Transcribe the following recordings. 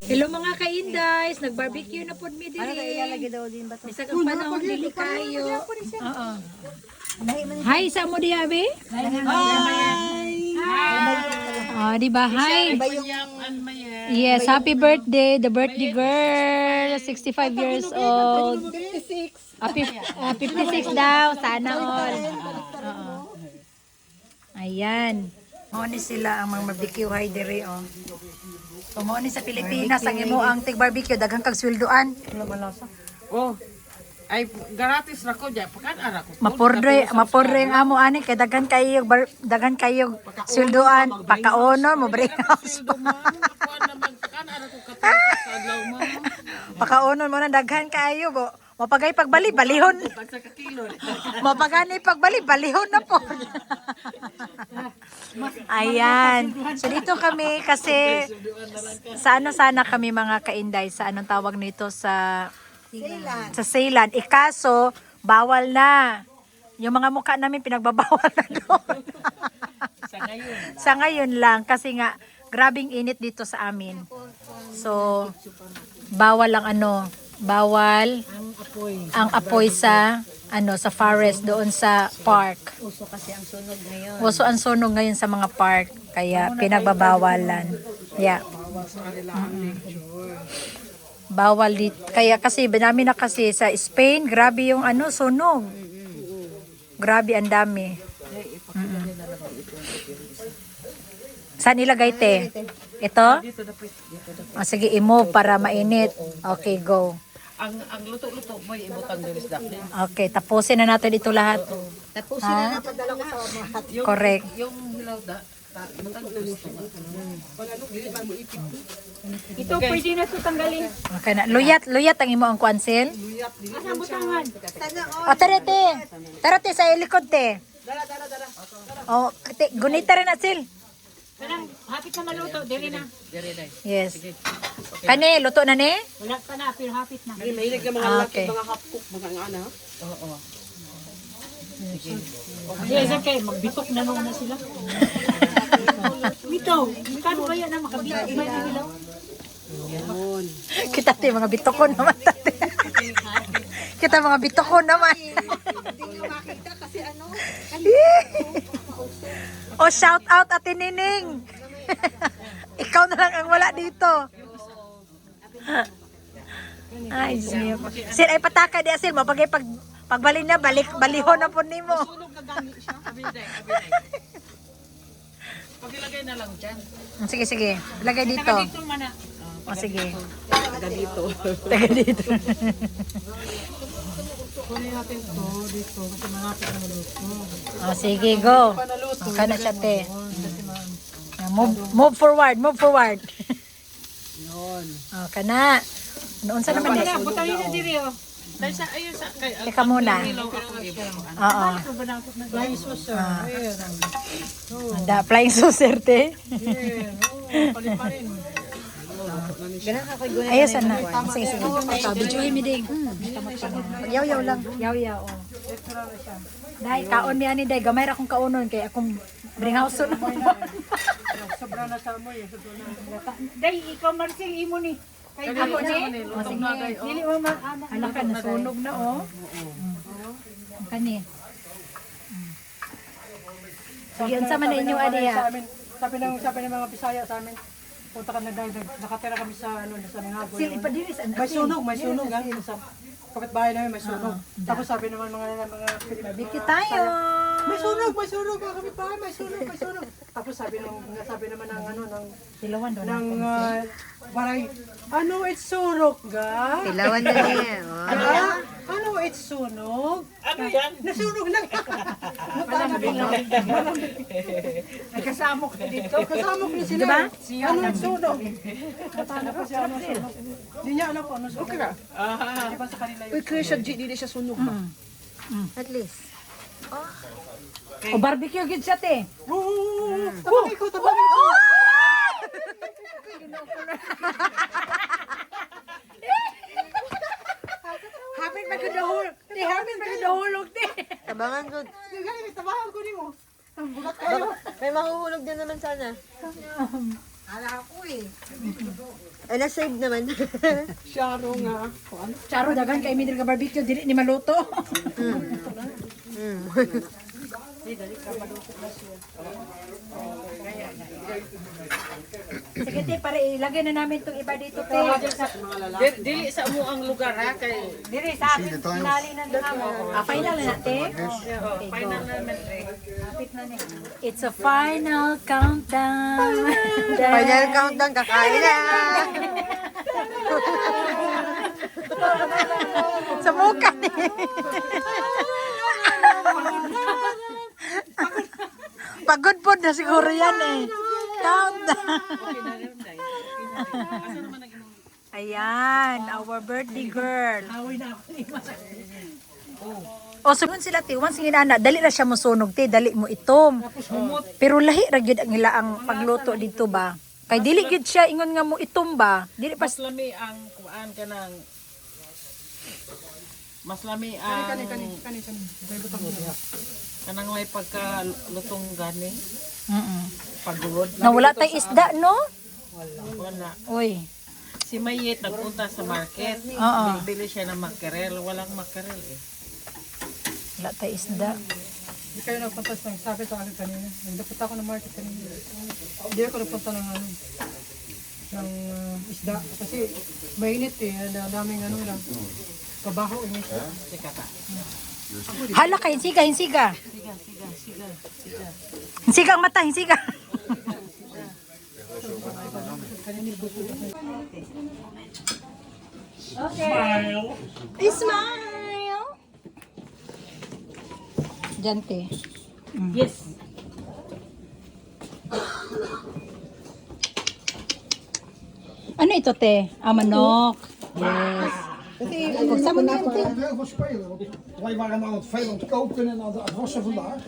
Hello mga ka-Indies, nag-barbecue na po mi Ano diri. ilalagay daw din ba to? Bisag ang panahon dili kayo. Oo. Hi sa mo di abi? Oh, di ba? Hi. Yes, happy birthday, the birthday girl, 65 years old. 56 daw, sana all. Oo. Ayan. Moni sila ang mga barbecue hay diri oh. Moni sa Pilipinas ang imo ang tig barbecue daghang kag sweldoan. Oh. Ay gratis ra ko diya pakan ara ko. Mapordre ang amo ani kay daghan kayo sweldoan pakaono mo bre. Pakaonon mo na daghan kayo bo. Mapagay pagbali balihon. Mapagani pagbali balihon na po. Ayan. So dito kami kasi sana kami mga kainday sa anong tawag nito sa Ceylan. Ikaso bawal na. Yung mga mukha namin pinagbabawal na doon. Sa ngayon lang kasi nga grabing init dito sa amin. So bawal ang apoy sa sa forest doon sa park. Uso kasi ang sunog ngayon. Uso ang sunog ngayon sa mga park kaya pinagbabawalan. Yeah. Bawal dito. Kaya kasi namin na kasi sa Spain, grabe yung sunog. Grabe ang dami. Saan ilagay te? Ito? Sige, i-move para mainit. Okay, go. Ang luto-luto mo ibutang diri sa dakli. Okay, tapusin na natin ito lahat. Tapusin na napadala ko sa lahat. Correct. Yung hilaw da ibutang diri sa Ito pwede na ito tanggalin. Okay na. Luyat ang imo ang kwansil. Asang butangan? O, tarate sa ilikod te. O, gunita rin na sil. Kanang hapit na maluto, dili na. diri dai. Yes. Kani, luto na ni? Wala pa na, pero hapit na. Mahilig ka mga Okay. mga hapkok mga ana. Oo. Yes, okay, magbitok na naman na sila. Mito, kano ba yan na makabitok ba yung ilaw? Kita te, mga bitokon naman tate. Kita mga bitokon naman. O, shout out Ate Nining. Ikaw na lang ang wala dito. Ay, Diyos niyo. Sir, ay pataka di asil mo. Pagbali na, balihon na po nimo. Sunog ka gani siya. Abiday. Pagilagay na lang diyan. Sige. Lagay dito. Dito man na. O, sige. Taga dito. Taga dito. Kunin natin to dito kasi malapit na maluto. O, sige, go. O, kana siya, te. Move forward. Yon. O, kana. Noon sa naman eh. Butangin na diri oh. Dahil sa ayun sa kay Teka muna. ilaw ako Oo. Flying saucer. Handa, flying saucer, te. Ganun ako guna. Ayos na. Sige. Videohin mi ding. Yaw-yaw lang. Yaw-yaw. Dahil kaon niya ni Day. Gamay ra akong kaunon. Kaya akong bring house na. sobra na sa mo eh. Day, ikaw Marcel, imo ni. Kay ako ni. Dili mo mag-anak. Anak ka, nasunog na, oh. Ang kani. Sige, unsa man na inyong adiya? Sabi ng mga Bisaya sa amin, punta kami dahil nakatira kami sa sa Mingago. Sil, ipadiris. May sunog ha. Sa kapitbahay namin may sunog. Tapos sabi naman mga Barbecue tayo. may sunog mga kapitbahay, may sunog. Tapos sabi naman ng Silawan doon. ng baray, it's sunog ga? Tilawan na niya. Ga? It's sunog? Ano yan? Nasunog lang. Ay kasama ko dito. Kasama ko sila. Diba? It's sunog? Natana pa siya sunog. Hindi niya alam kung ano sunog. Okay ka? Di ba sa kanila yun? Uy, kaya siya, hindi siya sunog ba? At least. O, barbecue gid siya, te. Tabangin ko. Hapit magkadahulog. Te, hapit magkadahulog, te. Tabangan ko. Tabahan ko ni mo. May mahuhulog din naman sana. Ala ako eh. Ay, na-save naman. Sharo nga. Charo dagan kay Midri ka barbecue dili ni maluto. Sige te, para ilagay na namin itong iba dito te. Dili sa mo ang lugar ha kay Diri sa apit finale na mo. Final na natin. final naman eh. Apit na ni. It's a final countdown. Final countdown, kakain na. Sa mukha ni. Pagod po na siguro yan eh. Countdown. Ayan, our birthday girl. O sunon sila ti, once ginana, dali ra siya mo sunog ti, dali mo itom. Pero lahi ra gyud ang ila ang pagluto dito ba. Kay dili gyud siya ingon nga mo itom ba. Dili pas Mas lami ang kuan kanang mas lami ang kanang may pagka lutong gani pagod. nawala tay isda no? Wala. Oy. Si Mayet nagpunta sa market. Oo. Bili siya ng makarel. Walang makarel eh. Wala tay isda. Hindi kayo nagpunta sa sabi sa akin kanina. Nagdapunta ako ng market kanina. Hindi ako nagpunta ng ng isda. Kasi mainit eh. Ang daming lang. Kabaho eh. Sika ka. Hala kay hinsiga, hinsiga. Hinsiga ang mata, hinsiga. Okay. Smile. Diyan, te. Yes. Ano ito, te? Ah, manok. Yes. Pagsama na ito, te. Heel veel spelen. Want wij waren aan het veel aan het koken en aan het wassen vandaag.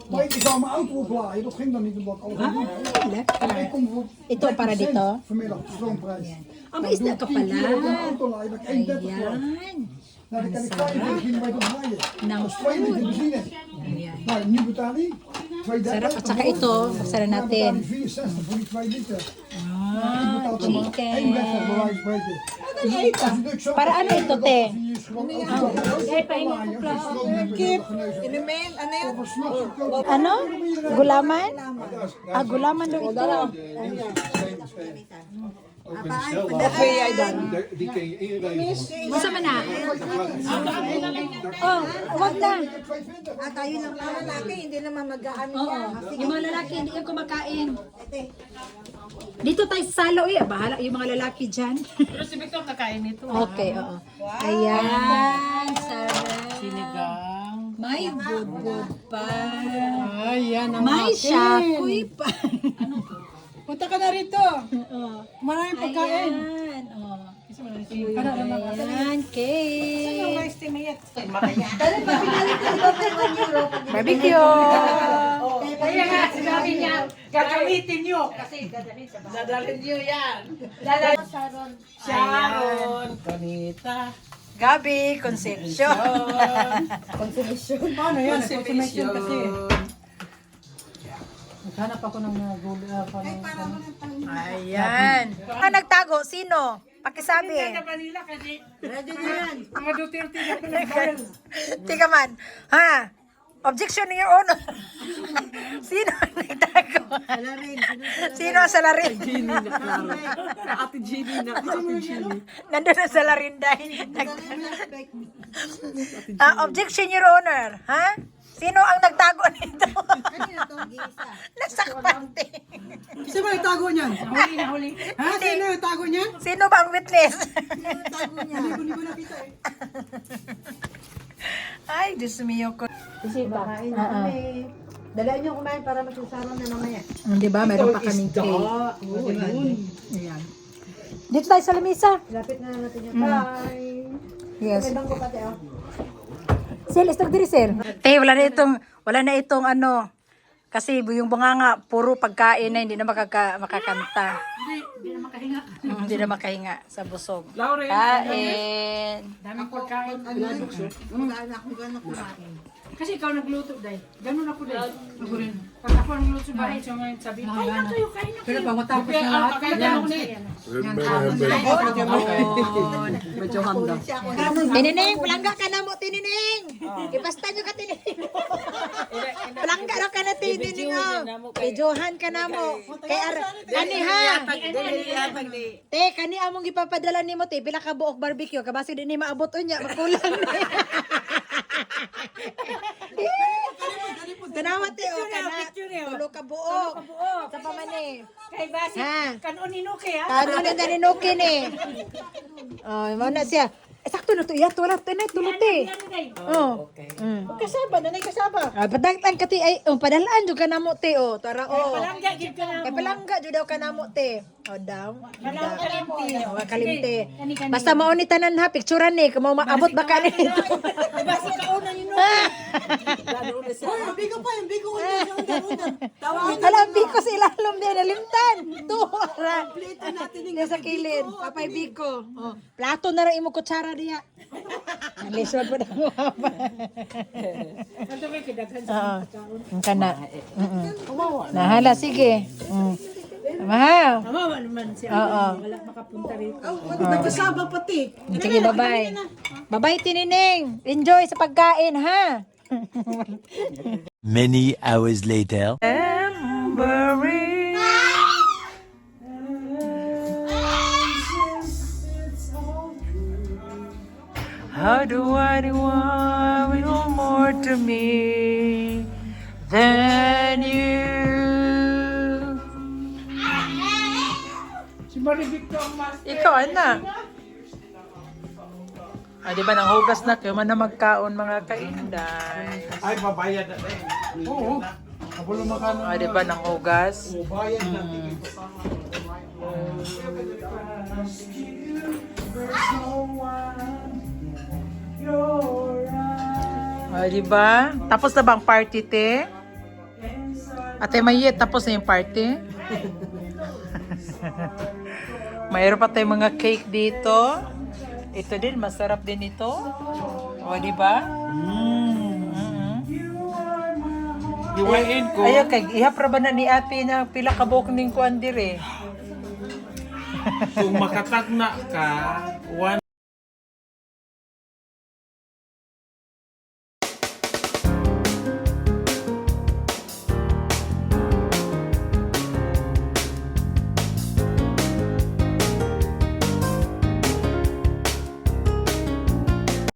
Maar ik zou mijn auto oplaaien. Dat ging dan niet omdat ik alles aan het doen was. En ik kom voor Ito para dito. vanmiddag de stroomprijs. Ah, may isda ka pala. Ik op mijn auto laaien dat ik 1,30 krijg. Ayan. Nou, dan kan ik 25 kilometer rijden. Nou, Dat is 2 liter benzine. Nou, nu betaal ik 2,30. Sarap. At saka ito, buksan Dan betaal natin. ik 64 voor die 2 liter. Ik betaal dan maar chicken. 1,30 bij wijze van spreken. Dus als je natuurlijk zo Para ano ito, te? hier is gewoon Ano? Gulaman? Ah, gulaman daw ito. Die kun je inregelen. Masa man na? Oh, wag na. Tayo lang mga lalaki, hindi naman mag-aano yan. Yung mga lalaki, hindi yan kumakain. Dito tayo sa salo eh. Bahala yung mga lalaki dyan. Pero si Victor nakain nito. Okay, oo. Ayan, sarap. Sinigang. May budbud pa. Ayan ang May shakoy pa. Punta ka na rito. Maraming pagkain. Ayan, oh. Ayan, cake. Estimate. Barbecue. Kaya nga, sinabi niya, gagamitin niyo. Kasi dadalhin sa bahay. Dadalhin niyo yan. Sharon. Kanita. Gabi, Concepcion. Paano yan? Consumption kasi. Naghanap ako ng Ayan. Ah, nagtago, sino? Pakisabi. Manila kasi mga Duterte na Tika man. Ha? Objection in your honor. Sino ang nagtago? Sino ang salarin? Ate Jenny na. Ate Jenny. Nandun ang salarin dahil. Objection, your honor. Ha? Sino ang nagtago nito? Nasakpan din. Sino ba yung tago niyan? huli na huli. Ha? Sino yung tago niyan? Sino ba ang witness? Hindi ko nakita eh. Ay, Diyos mio ko. Kasi bakain na kami. Dalaan niyo kumain para magsasarang na mamaya. Di ba? Meron pa kaming cake. Ayan. Dito tayo sa lamisa. Lapit na natin yung bye. Yes. Ibang ko pati oh. Sel, stop diri, sir. Wala na itong ano. Kasi yung bunganga, puro pagkain na, hindi na makakanta. Hindi na makahinga sa busog. Lauren. Kain. Daming pagkain. Kasi ikaw nagluto, Day. Ganun ako, Day. Ako rin. Pag ako nagluto sa bahay, so ngayon sabi, kain na kayo, kain na Pero kayo. pag matapos na lahat, yan. Tinineng, palangga ka na mo, Tinineng. Ipasta nyo ka, Tinineng. Palangga na ka na, Tinineng. Videohan ka na mo. Ani ha? Te, kani among ipapadala ni mo, te. Pila ka buok barbecue. Kabasi din ni maabot unya. Makulang na. Tanawa, te. O, kana. Tulo ka buok. Sa pamani. Kay basi, Ha? kanon ni Nuki, ha? Kano na daninukin eh. Oh, mo na siya. Sakto na to. Iya, tulat. Tinay, tuluti. Ano, Day? Oh. Kasaba, nanay kasaba. Ah, padagtan ka ti ay padalaan jud ka namo te oh. Tara oh. Palangga, give ka na. Kay palangga jud daw ka namo te. Oh daw. Palangga kalimti. Oh, kalimte. Basta mao ni tanan ha picturean ni kamo maabot ba ka nito. Basi ka una ni Nuki. Yung bigo pa, yung bigo ko yun. Tawagin Alam biko sa ilalom din nalimtan. Tuwa. plate natin yung Sa kilid, papay biko. Oh, plato na ra imo kutsara diya. Lisod pa daw apa. Ano ba kidaghan Oo. Ang kana. Nahala sige. Mahal. Tama naman siya. Oo. Wala makapunta rito. nagkasaba pati. Sige, bye-bye. Bye-bye, Tinineng. Enjoy sa pagkain, ha? Many hours later. How do I want you more to me than you? Si Maribik to ang mas. Ikaw, anak. Ah, di ba nang hugas na kayo man na magkaon mga kainday? Ay, babayad na rin. Oo. Kabulo na ka na. Ah, di ba nang hugas? Bayad na. Ah, di ba? Tapos na ba ang party, te? Ate Mayet, tapos na yung party? Mayroon pa tayong mga cake dito. Ito din, masarap din ito. O, di ba? Iwain ko. Ayaw, kay ihapra ba na ni ate na pila kabok ning kuan dire? Kung makatagna ka,